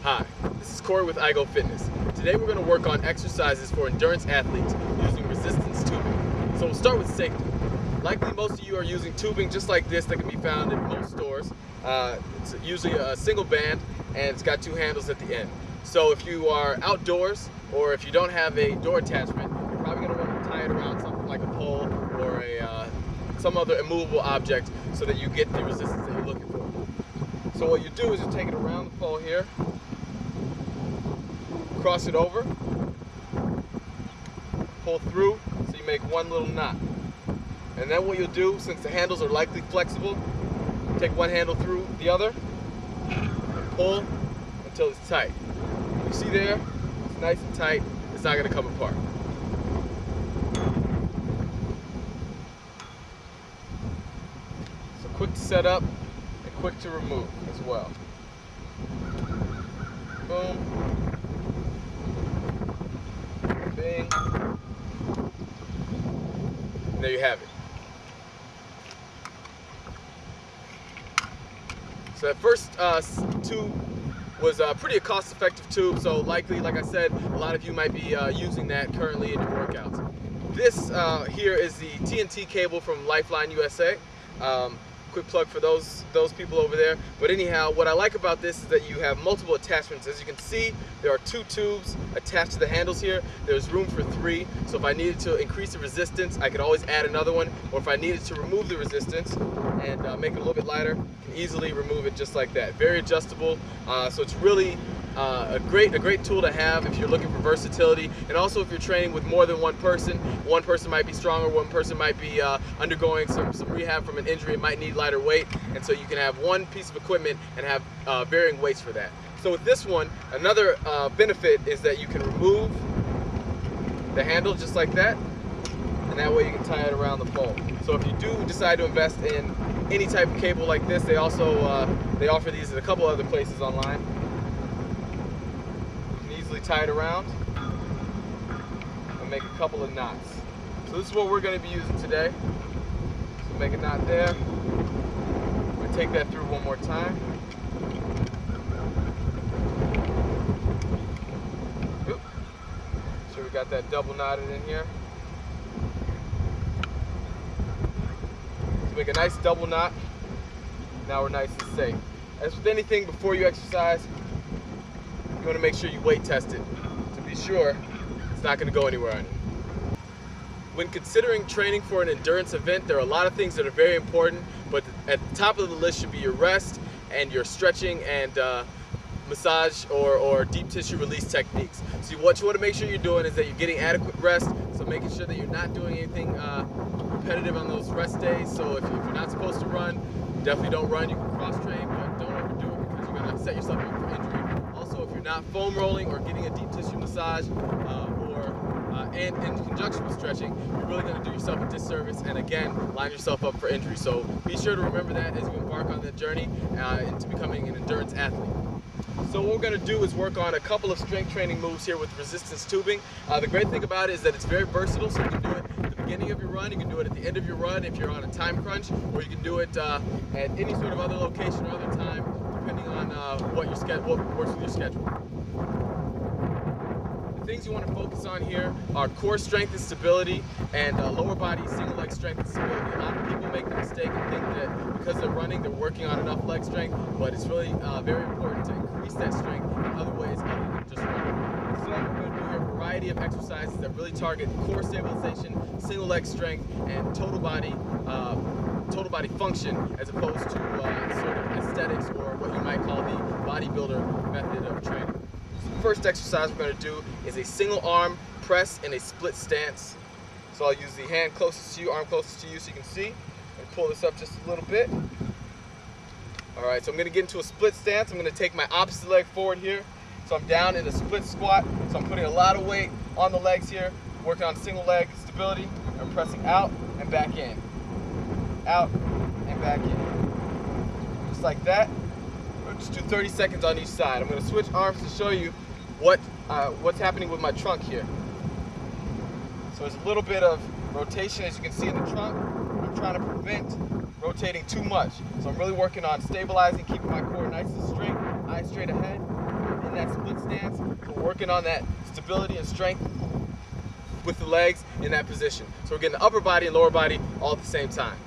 Hi, this is Corey with iGo Fitness. Today we're going to work on exercises for endurance athletes using resistance tubing. So we'll start with safety. Likely most of you are using tubing just like this that can be found in most stores. It's usually a single band and it's got two handles at the end. So if you are outdoors or if you don't have a door attachment, you're probably going to want to tie it around something like a pole or some other immovable object so that you get the resistance that you're looking for. So what you do is you take it around the pole here, cross it over, pull through so you make one little knot. And then what you'll do, since the handles are likely flexible, take one handle through the other and pull until it's tight. You see there, it's nice and tight, it's not going to come apart. So quick to set up and quick to remove as well. Boom. Bing. And there you have it. So that first tube was pretty cost-effective tube, so likely, like I said, a lot of you might be using that currently in your workouts. This here is the TNT cable from Lifeline USA. Quick plug for those people over there. But anyhow, what I like about this is that you have multiple attachments. As you can see, there are two tubes attached to the handles here. There's room for 3, so if I needed to increase the resistance, I could always add another one, or if I needed to remove the resistance and make it a little bit lighter, I can easily remove it just like that. Very adjustable, so it's really a great tool to have if you're looking for versatility, and also if you're training with more than one person. One person might be stronger, one person might be undergoing some rehab from an injury, it might need lighter weight, and so you can have one piece of equipment and have varying weights for that. So with this one, another benefit is that you can remove the handle just like that, and that way you can tie it around the pole. So if you do decide to invest in any type of cable like this, they also they offer these at a couple other places online. Easily tie it around and make a couple of knots. So this is what we're going to be using today. So make a knot there. We'll take that through one more time. Oop. So we got that double knotted in here. So make a nice double knot. Now we're nice and safe. As with anything before you exercise, you want to make sure you weight test it to be sure it's not going to go anywhere on you. When considering training for an endurance event, there are a lot of things that are very important, but at the top of the list should be your rest and your stretching and massage or deep tissue release techniques. So what you want to make sure you're doing is that you're getting adequate rest, so making sure that you're not doing anything repetitive on those rest days. So if you're not supposed to run, definitely don't run. You can cross-train, but don't overdo it because you're going to set yourself up for injury. Also, if you're not foam rolling or getting a deep tissue massage and in conjunction with stretching, you're really going to do yourself a disservice and again line yourself up for injury. So be sure to remember that as you embark on that journey into becoming an endurance athlete. So what we're going to do is work on a couple of strength training moves here with resistance tubing. The great thing about it is that it's very versatile, so you can do it at the beginning of your run, you can do it at the end of your run if you're on a time crunch, or you can do it at any sort of other location or other time, depending on what works with your schedule. The things you want to focus on here are core strength and stability and lower body single leg strength and stability. A lot of people make the mistake and think that because they're running, they're working on enough leg strength, but it's really very important to increase that strength in other ways other than just running. So we're going to do a variety of exercises that really target core stabilization, single leg strength, and total body function, as opposed to sort of aesthetics or what you might call the bodybuilder method of training. So the first exercise we're going to do is a single arm press in a split stance. So I'll use the hand closest to you, arm closest to you, so you can see, and pull this up just a little bit. Alright, so I'm going to get into a split stance. I'm going to take my opposite leg forward here. So I'm down in a split squat. So I'm putting a lot of weight on the legs here, working on single leg stability. I'm pressing out and back in. Out and back in. Just like that. We'll just do 30 seconds on each side. I'm going to switch arms to show you what's happening with my trunk here. So there's a little bit of rotation, as you can see in the trunk. I'm trying to prevent rotating too much. So I'm really working on stabilizing, keeping my core nice and straight, eyes straight ahead. In that handstand split stance. We're working on that stability and strength with the legs in that position. So we're getting the upper body and lower body all at the same time.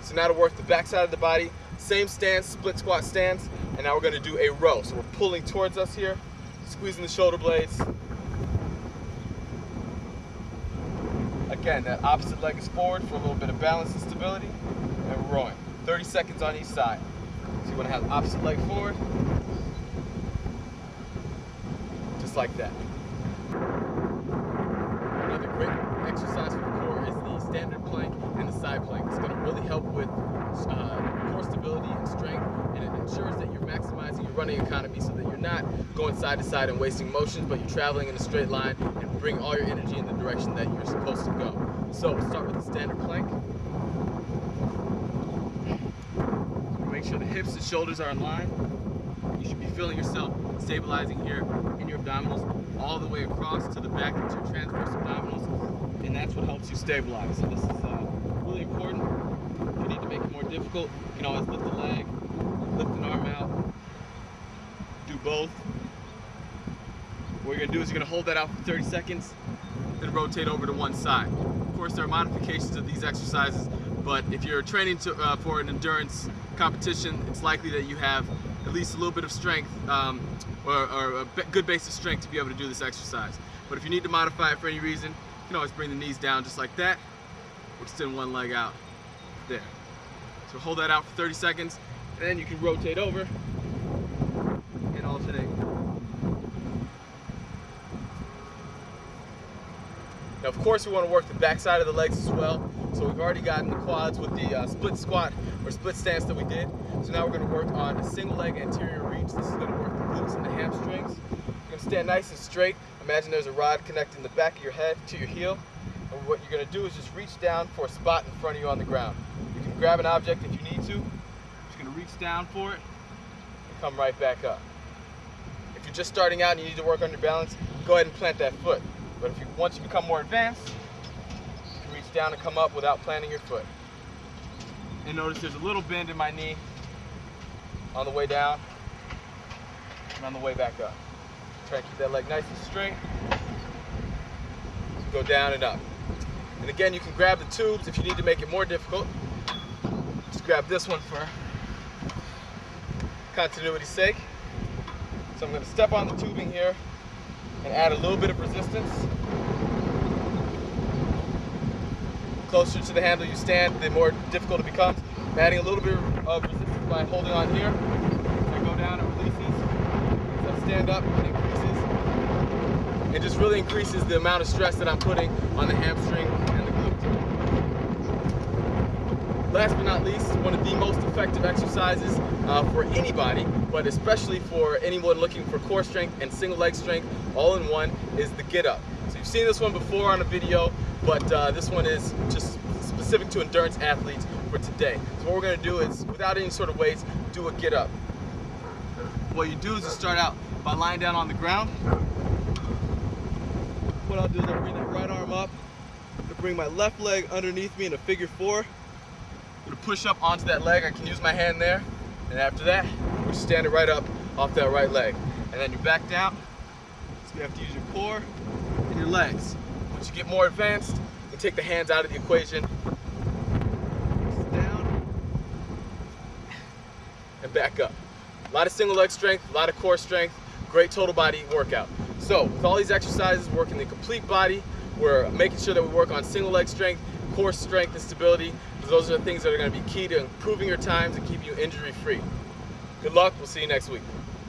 So now to work the back side of the body, same stance, split squat stance, and now we're going to do a row. So we're pulling towards us here, squeezing the shoulder blades. Again, that opposite leg is forward for a little bit of balance and stability, and we're rowing. 30 seconds on each side. So you want to have the opposite leg forward, just like that. Another great exercise for the core is the standard plank and the side plank. It's going to really help with core stability and strength, and it ensures that you're maximizing your running economy so that you're not going side to side and wasting motions, but you're traveling in a straight line and bring all your energy in the direction that you're supposed to go. So we'll start with the standard plank. Make sure the hips and shoulders are in line. You should be feeling yourself stabilizing here in your abdominals all the way across to the back into your transverse abdominals, and that's what helps you stabilize. So this is really important. If you need to make it more difficult, you can always lift the leg, lift an arm out, do both. What you're going to do is you're going to hold that out for 30 seconds, then rotate over to one side. Of course, there are modifications of these exercises, but if you're training for an endurance competition, it's likely that you have at least a little bit of strength or a good base of strength to be able to do this exercise. But if you need to modify it for any reason, you can always bring the knees down just like that, or extend one leg out there. So hold that out for 30 seconds, and then you can rotate over and alternate. Now, of course, we want to work the back side of the legs as well. So we've already gotten the quads with the split squat or split stance that we did. So now we're going to work on a single leg anterior reach. This is going to work the glutes and the hamstrings. You're going to stand nice and straight. Imagine there's a rod connecting the back of your head to your heel. And what you're going to do is just reach down for a spot in front of you on the ground. You can grab an object if you need to. Just going to reach down for it and come right back up. If you're just starting out and you need to work on your balance, go ahead and plant that foot. But once you become more advanced, you can reach down and come up without planting your foot. And notice there's a little bend in my knee on the way down and on the way back up. Try and keep that leg nice and straight. Go down and up. And again, you can grab the tubes if you need to make it more difficult. Just grab this one for continuity's sake. So I'm going to step on the tubing here and add a little bit of resistance. Closer to the handle you stand, the more difficult it becomes. I'm adding a little bit of resistance by holding on here. As I go down, it releases. As I stand up, it increases. It just really increases the amount of stress that I'm putting on the hamstring and the glute. Last but not least, one of the most effective exercises for anybody, but especially for anyone looking for core strength and single leg strength all in one, is the get up. So you've seen this one before on a video, but this one is just specific to endurance athletes for today. So what we're going to do is, without any sort of weights, do a get up. What you do is you start out by lying down on the ground. What I'll do is I'll bring that right arm up, to bring my left leg underneath me in a figure four. I'm going to push up onto that leg. I can use my hand there. And after that, we're standing right up off that right leg. And then you're back down. So you have to use your core and your legs. Once you get more advanced, you take the hands out of the equation. Down and back up. A lot of single leg strength, a lot of core strength, great total body workout. So with all these exercises, working the complete body, we're making sure that we work on single leg strength, core strength and stability. Those are the things that are going to be key to improving your times and keeping you injury free. Good luck. We'll see you next week.